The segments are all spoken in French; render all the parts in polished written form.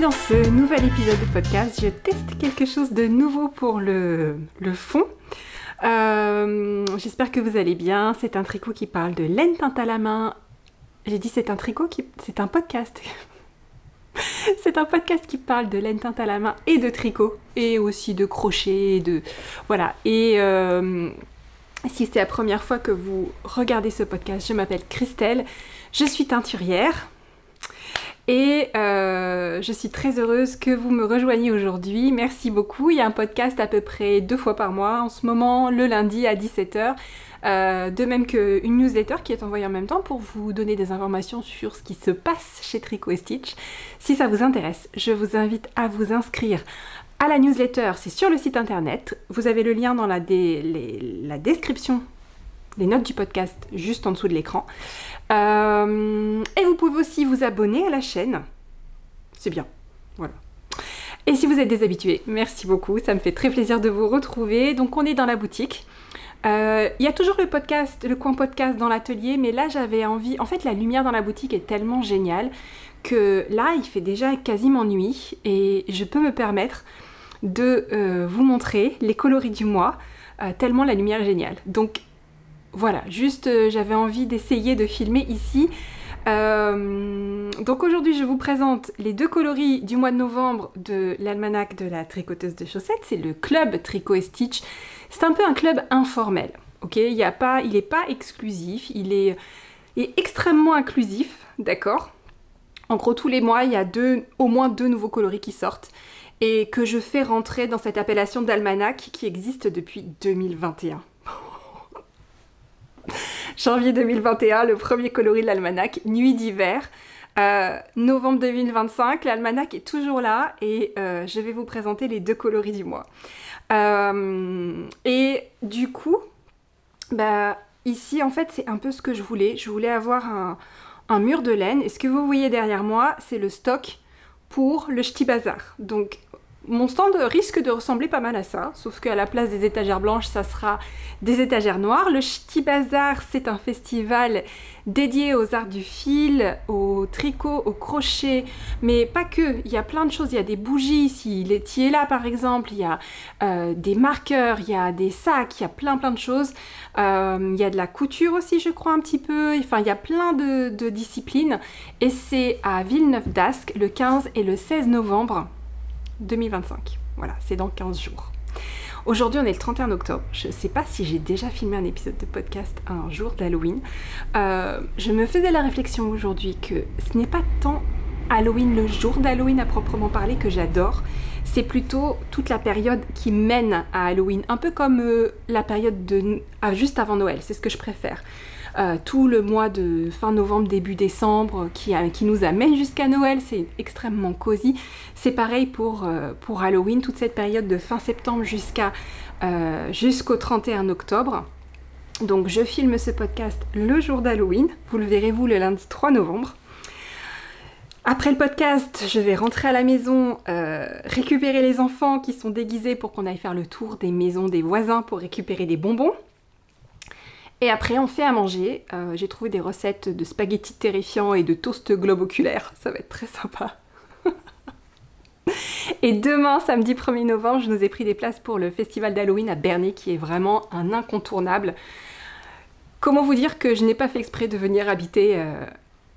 Aujourd'hui dans ce nouvel épisode de podcast, je teste quelque chose de nouveau pour le fond. J'espère que vous allez bien. C'est un tricot qui parle de laine teinte à la main. J'ai dit c'est un podcast. C'est un podcast qui parle de laine teinte à la main et de tricot et aussi de crochet, voilà. Et si c'est la première fois que vous regardez ce podcast, je m'appelle Christelle, je suis teinturière. Et je suis très heureuse que vous me rejoigniez aujourd'hui. Merci beaucoup. Il y a un podcast à peu près 2 fois par mois en ce moment, le lundi à 17h. De même qu'une newsletter qui est envoyée en même temps pour vous donner des informations sur ce qui se passe chez Tricot & Stitch. Si ça vous intéresse, je vous invite à vous inscrire à la newsletter. C'est sur le site internet. Vous avez le lien dans la description, les notes du podcast juste en dessous de l'écran. Et vous pouvez aussi vous abonner à la chaîne. C'est bien, voilà. Et si vous êtes des habitués, merci beaucoup, ça me fait très plaisir de vous retrouver. Donc on est dans la boutique. Il y a toujours le coin podcast dans l'atelier, mais là j'avais envie... En fait, la lumière dans la boutique est tellement géniale que là, il fait déjà quasiment nuit et je peux me permettre de vous montrer les coloris du mois, tellement la lumière est géniale. Donc voilà, juste j'avais envie d'essayer de filmer ici. Donc aujourd'hui je vous présente les 2 coloris du mois de novembre de l'almanach de la tricoteuse de chaussettes. C'est le club Tricot & Stitch. C'est un peu un club informel, ok? Il n'est pas exclusif, il est extrêmement inclusif, d'accord? En gros tous les mois il y a au moins 2 nouveaux coloris qui sortent et que je fais rentrer dans cette appellation d'almanach qui existe depuis 2021. Janvier 2021, le premier coloris de l'almanach, nuit d'hiver. Novembre 2025, l'almanach est toujours là et je vais vous présenter les 2 coloris du mois. Et du coup, ici en fait c'est un peu ce que je voulais. Je voulais avoir un mur de laine et ce que vous voyez derrière moi, c'est le stock pour le Ch'ti Bazar. Donc mon stand risque de ressembler pas mal à ça, sauf qu'à la place des étagères blanches, ça sera des étagères noires. Le Ch'ti Bazar, c'est un festival dédié aux arts du fil, au tricot, au crochet, mais pas que. Il y a plein de choses, il y a des bougies, si l'étier est là par exemple, il y a des marqueurs, il y a des sacs, il y a plein de choses. Il y a de la couture aussi, je crois, un petit peu. Enfin, il y a plein de disciplines. Et c'est à Villeneuve d'Ascq, le 15 et le 16 novembre. 2025, voilà, c'est dans 15 jours. Aujourd'hui, on est le 31 octobre. Je ne sais pas si j'ai déjà filmé un épisode de podcast un jour d'Halloween. Je me faisais la réflexion aujourd'hui que ce n'est pas tant Halloween, le jour d'Halloween à proprement parler que j'adore. C'est plutôt toute la période qui mène à Halloween. Un peu comme la période juste avant Noël, c'est ce que je préfère. Tout le mois de fin novembre, début décembre qui nous amène jusqu'à Noël, c'est extrêmement cosy. C'est pareil pour Halloween, toute cette période de fin septembre jusqu'au 31 octobre. Donc je filme ce podcast le jour d'Halloween, vous le verrez le lundi 3 novembre. Après le podcast, je vais rentrer à la maison, récupérer les enfants qui sont déguisés pour qu'on aille faire le tour des maisons des voisins pour récupérer des bonbons. Et après, on fait à manger. J'ai trouvé des recettes de spaghettis terrifiants et de toast globe oculaire. Ça va être très sympa. Et demain, samedi 1er novembre, je nous ai pris des places pour le festival d'Halloween à Bernay, qui est vraiment un incontournable. Comment vous dire que je n'ai pas fait exprès de venir habiter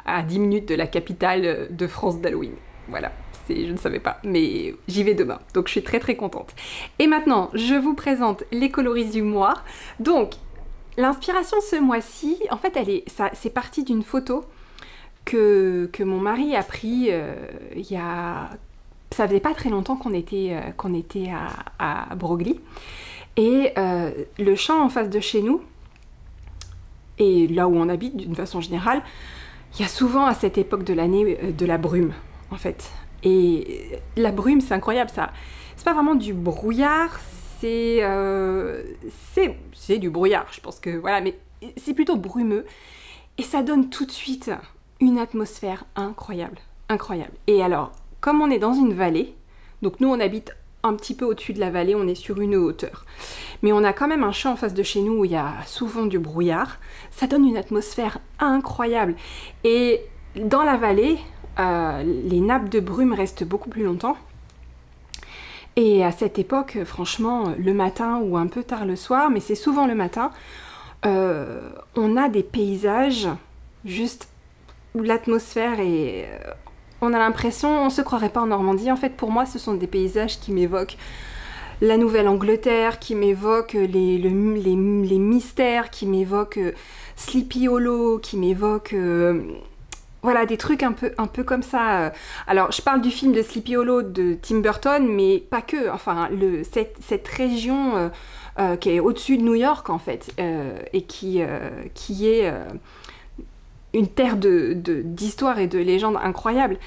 à 10 minutes de la capitale de France d'Halloween. Voilà, je ne savais pas, mais j'y vais demain. Donc je suis très très contente. Et maintenant, je vous présente les coloris du mois. Donc, l'inspiration ce mois-ci, en fait, c'est parti d'une photo que mon mari a pris ça faisait pas très longtemps qu'on était à Broglie. Et le champ en face de chez nous, et là où on habite d'une façon générale, il y a souvent à cette époque de l'année de la brume, en fait. Et la brume, c'est incroyable, ça. C'est pas vraiment du brouillard, c'est du brouillard, je pense que voilà, mais c'est plutôt brumeux et ça donne tout de suite une atmosphère incroyable, incroyable. Et alors, comme on est dans une vallée, donc nous on habite un petit peu au-dessus de la vallée, on est sur une hauteur, mais on a quand même un champ en face de chez nous où il y a souvent du brouillard, ça donne une atmosphère incroyable. Et dans la vallée, les nappes de brume restent beaucoup plus longtemps. Et à cette époque, franchement, le matin ou un peu tard le soir, mais c'est souvent le matin, on a des paysages juste où l'atmosphère est... on a l'impression, on se croirait pas en Normandie. En fait, pour moi, ce sont des paysages qui m'évoquent la Nouvelle-Angleterre, qui m'évoquent les mystères, qui m'évoquent Sleepy Hollow, qui m'évoquent... voilà, des trucs un peu comme ça. Alors, je parle du film de Sleepy Hollow de Tim Burton, mais pas que. Enfin, cette région qui est au-dessus de New York, en fait, et qui est une terre d'histoire et de légendes incroyables,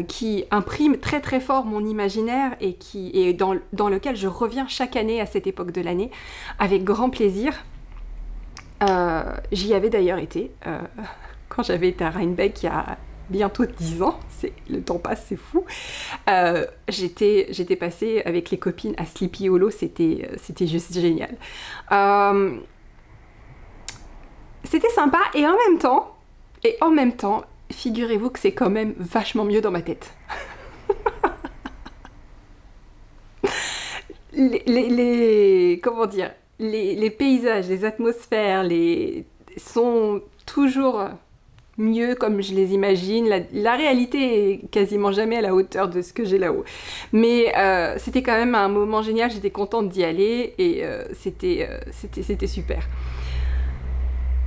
qui imprime très très fort mon imaginaire et dans lequel je reviens chaque année à cette époque de l'année, avec grand plaisir. J'y avais d'ailleurs été... quand j'avais été à Rhinebeck il y a bientôt 10 ans, le temps passe, c'est fou, j'étais passée avec les copines à Sleepy Hollow, c'était juste génial. C'était sympa et en même temps, figurez-vous que c'est quand même vachement mieux dans ma tête. Comment dire, les paysages, les atmosphères, sont toujours... mieux comme je les imagine. La réalité est quasiment jamais à la hauteur de ce que j'ai là-haut. Mais c'était quand même un moment génial, j'étais contente d'y aller et c'était super.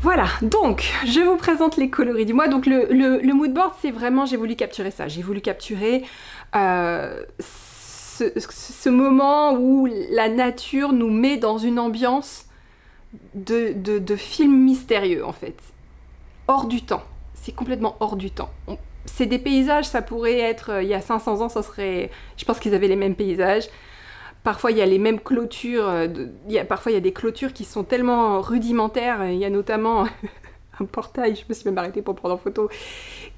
Voilà, donc je vous présente les coloris du mois. Donc le mood board, c'est vraiment, j'ai voulu capturer ça. J'ai voulu capturer ce moment où la nature nous met dans une ambiance de film mystérieux en fait. Hors du temps. C'est complètement hors du temps. C'est des paysages, ça pourrait être... il y a 500 ans, ça serait... Je pense qu'ils avaient les mêmes paysages. Parfois, il y a les mêmes clôtures. Parfois, il y a des clôtures qui sont tellement rudimentaires. Il y a notamment un portail, je me suis même arrêtée pour prendre en photo,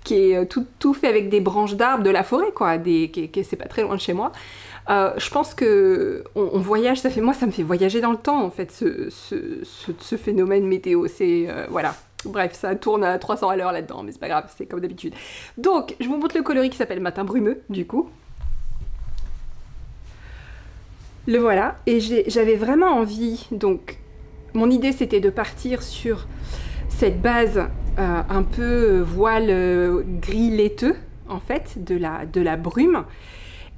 qui est tout fait avec des branches d'arbres de la forêt, quoi. C'est pas très loin de chez moi. Je pense que on voyage, moi, ça me fait voyager dans le temps, en fait, ce phénomène météo. C'est... voilà. Bref, ça tourne à 300 à l'heure là-dedans, mais c'est pas grave, c'est comme d'habitude. Donc, je vous montre le coloris qui s'appelle Matin brumeux, du coup. Le voilà, et j'avais vraiment envie, donc, mon idée c'était de partir sur cette base un peu voile gris laiteux, en fait, de la brume,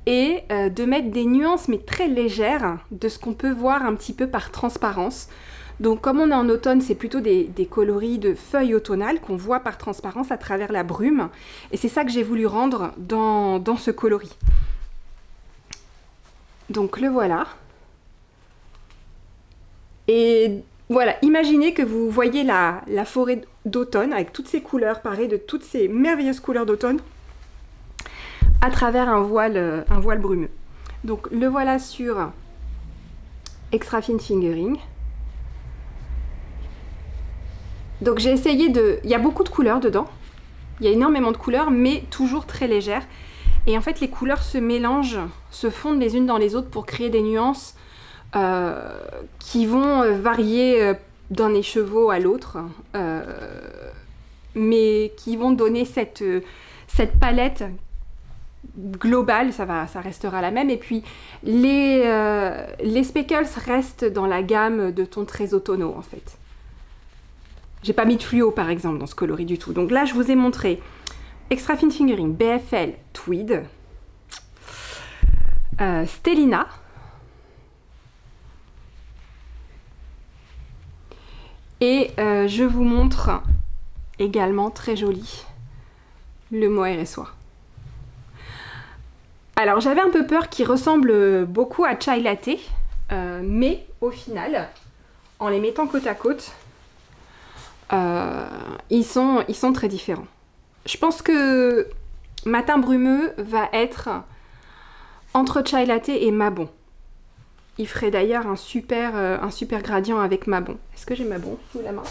et de mettre des nuances, mais très légères, de ce qu'on peut voir un petit peu par transparence. Donc comme on est en automne, c'est plutôt des coloris de feuilles automnales qu'on voit par transparence à travers la brume. Et c'est ça que j'ai voulu rendre dans ce coloris. Donc le voilà. Et voilà, imaginez que vous voyez la forêt d'automne avec toutes ces couleurs, pareil, de toutes ces merveilleuses couleurs d'automne à travers un voile brumeux. Donc le voilà sur Extra Fine Fingering. Donc j'ai essayé de... Il y a beaucoup de couleurs dedans. Il y a énormément de couleurs, mais toujours très légères. Et en fait, les couleurs se mélangent, se fondent les unes dans les autres pour créer des nuances qui vont varier d'un écheveau à l'autre, mais qui vont donner cette palette globale, ça restera la même. Et puis, les speckles restent dans la gamme de tons très automnaux, en fait. J'ai pas mis de fluo par exemple dans ce coloris du tout. Donc là je vous ai montré Extra Fine Fingering, BFL, Tweed, Stellina, et je vous montre également très joli le mohair et soie. Alors j'avais un peu peur qu'il ressemble beaucoup à Chai Latte, mais au final, en les mettant côte à côte, ils sont très différents. Je pense que Matin brumeux va être entre Chai Latte et Mabon. Il ferait d'ailleurs un super gradient avec Mabon. Est-ce que j'ai Mabon sous la main?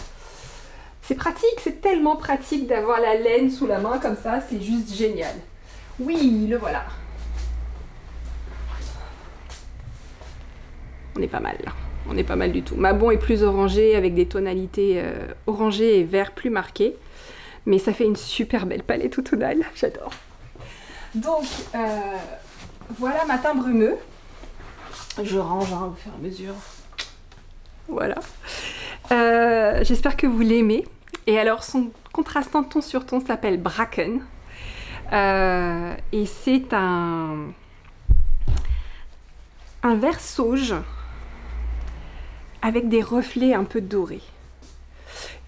C'est pratique, c'est tellement pratique d'avoir la laine sous la main comme ça, c'est juste génial. Oui, le voilà. On est pas mal là. On est pas mal du tout. Mabon est plus orangé avec des tonalités orangées et vert plus marquées. Mais ça fait une super belle palette automnale. J'adore. Donc, voilà Matin brumeux. Je range au fur et à mesure. Voilà. J'espère que vous l'aimez. Et alors, son contrastant ton sur ton s'appelle Bracken. Et c'est un vert sauge avec des reflets un peu dorés.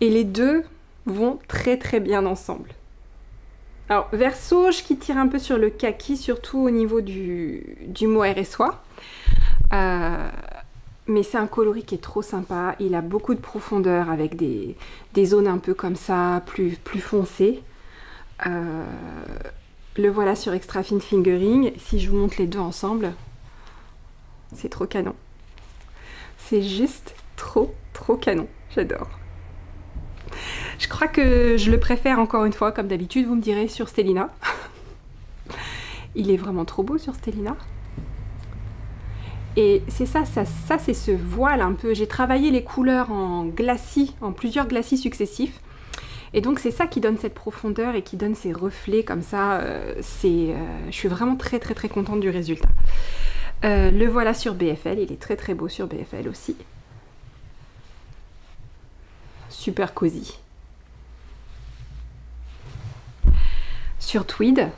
Et les deux vont très très bien ensemble. Alors, vert sauge qui tire un peu sur le kaki, surtout au niveau du mohair et soie. Mais c'est un coloris qui est trop sympa. Il a beaucoup de profondeur avec des zones un peu comme ça, plus foncées. Le voilà sur Extra Fine Fingering. Si je vous montre les deux ensemble, c'est trop canon. C'est juste trop canon. J'adore. Je crois que je le préfère encore une fois, comme d'habitude, vous me direz, sur Stellina. Il est vraiment trop beau sur Stellina. Et c'est ça c'est ce voile un peu. J'ai travaillé les couleurs en glacis, en plusieurs glacis successifs. Et donc c'est ça qui donne cette profondeur et qui donne ces reflets comme ça. Je suis vraiment très contente du résultat. Le voilà sur BFL, il est très beau sur BFL aussi. Super cosy. Sur Tweed.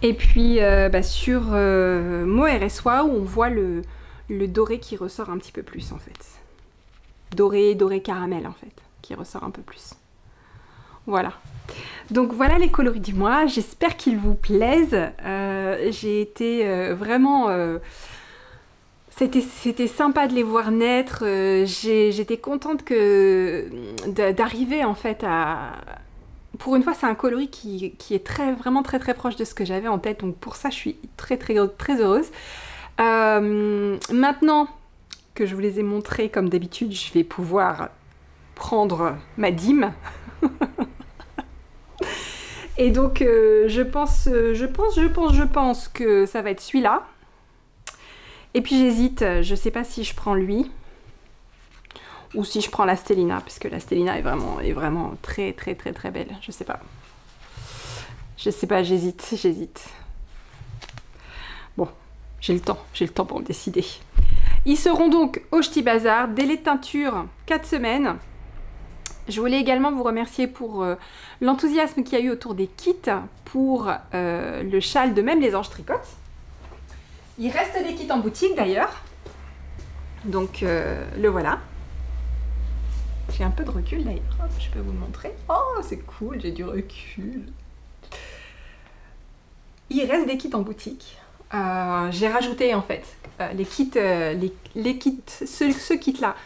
Et puis sur mohair et soie où on voit le doré qui ressort un petit peu plus en fait. Doré caramel en fait, qui ressort un peu plus. Voilà. Donc voilà les coloris du mois, j'espère qu'ils vous plaisent. J'ai été vraiment... C'était sympa de les voir naître. J'étais contente d'arriver en fait à... Pour une fois, c'est un coloris qui est vraiment très proche de ce que j'avais en tête. Donc pour ça, je suis très heureuse. Maintenant que je vous les ai montrés comme d'habitude, je vais pouvoir prendre ma dîme. Et donc je pense que ça va être celui-là. Et puis j'hésite, je sais pas si je prends lui ou si je prends la Stellina, parce que la Stellina est vraiment très belle. Je sais pas, j'hésite. Bon, j'ai le temps pour me décider. Ils seront donc au Ch'ti Bazar, délai de teinture 4 semaines. Je voulais également vous remercier pour l'enthousiasme qu'il y a eu autour des kits pour le châle de Même les anges tricotent. Il reste des kits en boutique d'ailleurs. Donc le voilà. J'ai un peu de recul d'ailleurs, je peux vous le montrer. Oh, c'est cool, j'ai du recul. Il reste des kits en boutique. J'ai rajouté en fait les kits, ce kit-là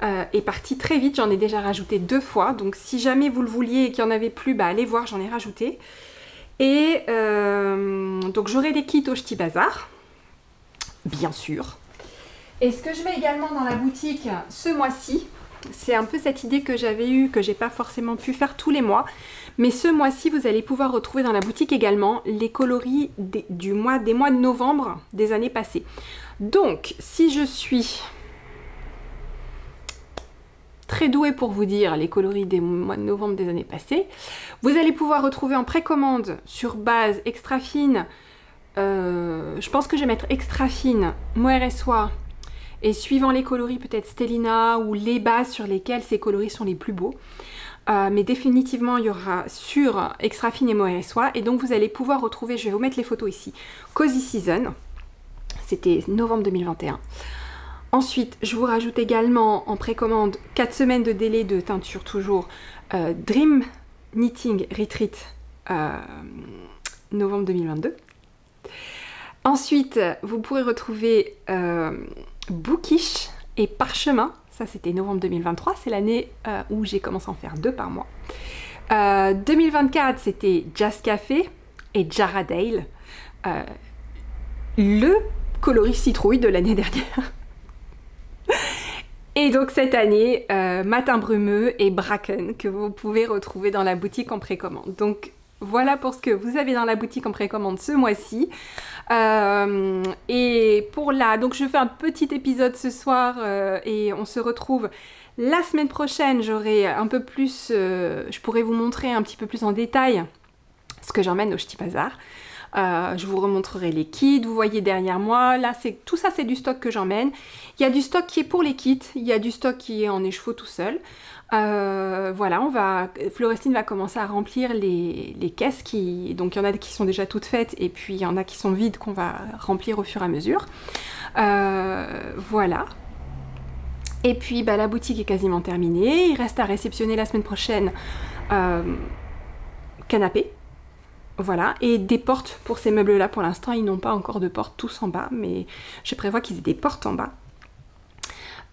est parti très vite. J'en ai déjà rajouté 2 fois. Donc si jamais vous le vouliez et qu'il n'y en avait plus, allez voir, j'en ai rajouté. Et donc j'aurai des kits au Ch'ti Bazar, bien sûr. Et ce que je mets également dans la boutique ce mois-ci, c'est un peu cette idée que j'avais eue, que j'ai pas forcément pu faire tous les mois. Mais ce mois-ci, vous allez pouvoir retrouver dans la boutique également les coloris des mois de novembre des années passées. Donc, si je suis très douée pour vous dire les coloris des mois de novembre des années passées, vous allez pouvoir retrouver en précommande sur base extra fine, je pense que je vais mettre extra fine, mohair et soie, et suivant les coloris peut-être Stellina ou les bases sur lesquelles ces coloris sont les plus beaux. Mais définitivement il y aura sur extra fine et mohair et soie, et donc vous allez pouvoir retrouver, je vais vous mettre les photos ici, Cozy Season, c'était novembre 2021. Ensuite je vous rajoute également en précommande 4 semaines de délai de teinture toujours, Dream Knitting Retreat novembre 2022. Ensuite vous pourrez retrouver Bookish et Parchemin. Ça, c'était novembre 2023, c'est l'année où j'ai commencé à en faire 2 par mois. 2024, c'était Jazz Café et Jarradale, le coloris citrouille de l'année dernière. Et donc cette année, Matin brumeux et Bracken, que vous pouvez retrouver dans la boutique en précommande. Donc voilà pour ce que vous avez dans la boutique en précommande ce mois-ci. Et pour donc je fais un petit épisode ce soir et on se retrouve La semaine prochaine, j'aurai un peu plus, je pourrai vous montrer un petit peu plus en détail ce que j'emmène au Ch'ti Bazar. Je vous remontrerai les kits, vous voyez derrière moi, là tout ça c'est du stock que j'emmène. Il y a du stock qui est pour les kits, il y a du stock qui est en écheveau tout seul. Voilà, Florestine va commencer à remplir les caisses donc il y en a qui sont déjà toutes faites et puis il y en a qui sont vides qu'on va remplir au fur et à mesure. Voilà. Et puis la boutique est quasiment terminée, il reste à réceptionner la semaine prochaine canapé. Voilà, et des portes pour ces meubles-là. Pour l'instant, ils n'ont pas encore de portes tous en bas, mais je prévois qu'ils aient des portes en bas.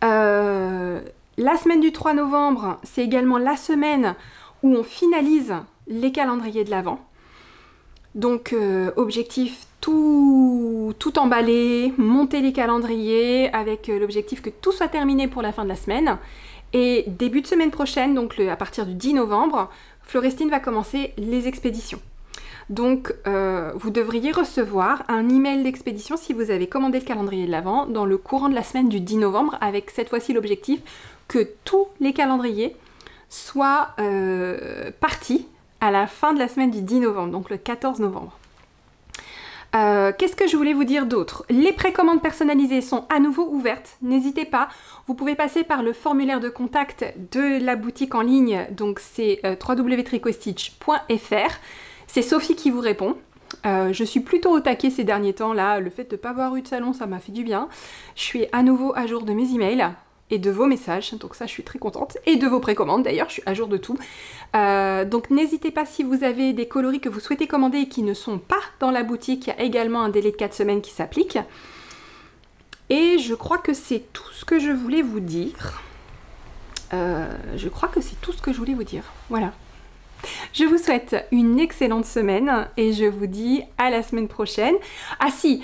La semaine du 3 novembre, c'est également la semaine où on finalise les calendriers de l'Avent. Donc, objectif tout emballer, monter les calendriers avec l'objectif que tout soit terminé pour la fin de la semaine. Et début de semaine prochaine, donc à partir du 10 novembre, Florestine va commencer les expéditions. Donc, vous devriez recevoir un email d'expédition si vous avez commandé le calendrier de l'Avent dans le courant de la semaine du 10 novembre, avec cette fois-ci l'objectif que tous les calendriers soient partis à la fin de la semaine du 10 novembre, donc le 14 novembre. Qu'est-ce que je voulais vous dire d'autre? Les précommandes personnalisées sont à nouveau ouvertes, n'hésitez pas, vous pouvez passer par le formulaire de contact de la boutique en ligne, donc c'est www.tricostitch.fr. C'est Sophie qui vous répond. Je suis plutôt au taquet ces derniers temps là, le fait de ne pas avoir eu de salon, ça m'a fait du bien. Je suis à nouveau à jour de mes emails et de vos messages, donc ça je suis très contente. Et de vos précommandes d'ailleurs, je suis à jour de tout. Donc n'hésitez pas si vous avez des coloris que vous souhaitez commander et qui ne sont pas dans la boutique, il y a également un délai de 4 semaines qui s'applique. Et je crois que c'est tout ce que je voulais vous dire. Voilà. Je vous souhaite une excellente semaine et je vous dis à la semaine prochaine. Ah si,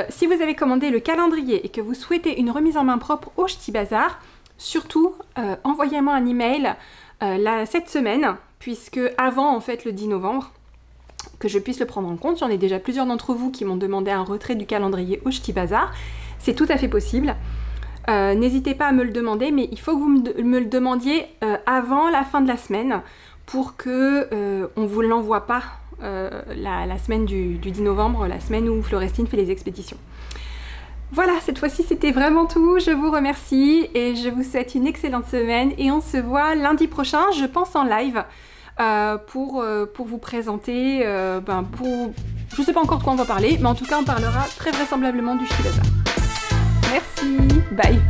si vous avez commandé le calendrier et que vous souhaitez une remise en main propre au Ch'ti Bazar, surtout envoyez-moi un email cette semaine, puisque avant en fait le 10 novembre, que je puisse le prendre en compte. J'en ai déjà plusieurs d'entre vous qui m'ont demandé un retrait du calendrier au Ch'ti Bazar. C'est tout à fait possible. N'hésitez pas à me le demander, mais il faut que vous me le demandiez avant la fin de la semaine, pour que on vous l'envoie pas la semaine du 10 novembre, la semaine où Florestine fait les expéditions. Voilà, cette fois-ci c'était vraiment tout, je vous remercie et je vous souhaite une excellente semaine et on se voit lundi prochain, je pense en live, pour vous présenter, je sais pas encore de quoi on va parler, mais en tout cas on parlera très vraisemblablement du Ch'ti Bazar. Merci, bye.